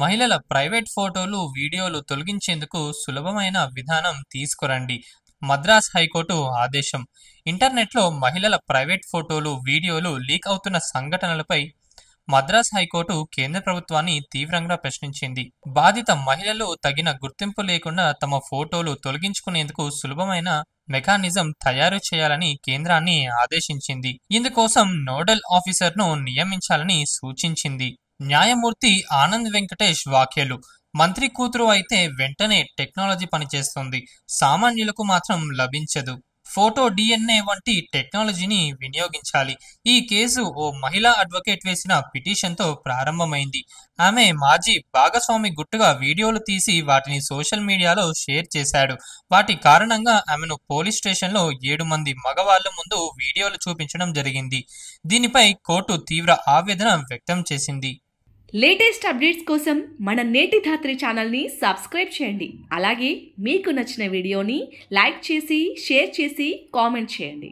మహిళల ప్రైవేట్ ఫోటోలు, వీడియోలు తొలగించేందుకు సులభమైన విధానం తీసుకురండి. మద్రాస్ హైకోర్టు ఆదేశం. ఇంటర్నెట్లో మహిళల ప్రైవేట్ ఫోటోలు, వీడియోలు లీక్ అవుతున్న సంఘటనలపై మద్రాస్ హైకోర్టు కేంద్ర ప్రభుత్వాన్ని తీవ్రంగా ప్రశ్నించింది. బాధిత మహిళలు తగిన గుర్తింపు లేకుండా తమ ఫోటోలు తొలగించుకునేందుకు సులభమైన మెకానిజం తయారు చేయాలని కేంద్రాన్ని ఆదేశించింది. ఇందుకోసం నోడల్ ఆఫీసర్ను నియమించాలని సూచించింది. న్యాయమూర్తి ఆనంద్ వెంకటేష్ వ్యాఖ్యలు. మంత్రి కూతురు అయితే వెంటనే టెక్నాలజీ పనిచేస్తుంది, సామాన్యులకు మాత్రం లభించదు. ఫోటో డిఎన్ఏ వంటి టెక్నాలజీని వినియోగించాలి. ఈ కేసు ఓ మహిళా అడ్వకేట్ వేసిన పిటిషన్తో ప్రారంభమైంది. ఆమె మాజీ భాగస్వామి గుట్టుగా వీడియోలు తీసి వాటిని సోషల్ మీడియాలో షేర్ చేశాడు. వాటి కారణంగా ఆమెను పోలీస్ స్టేషన్లో 7 మంది మగవాళ్ల ముందు వీడియోలు చూపించడం జరిగింది. దీనిపై కోర్టు తీవ్ర ఆవేదన వ్యక్తం చేసింది. లేటెస్ట్ అప్డేట్స్ కోసం మన నేటి ధాత్రి ఛానల్ని సబ్స్క్రైబ్ చేయండి. అలాగే మీకు నచ్చిన వీడియోని లైక్ చేసి, షేర్ చేసి, కామెంట్ చేయండి.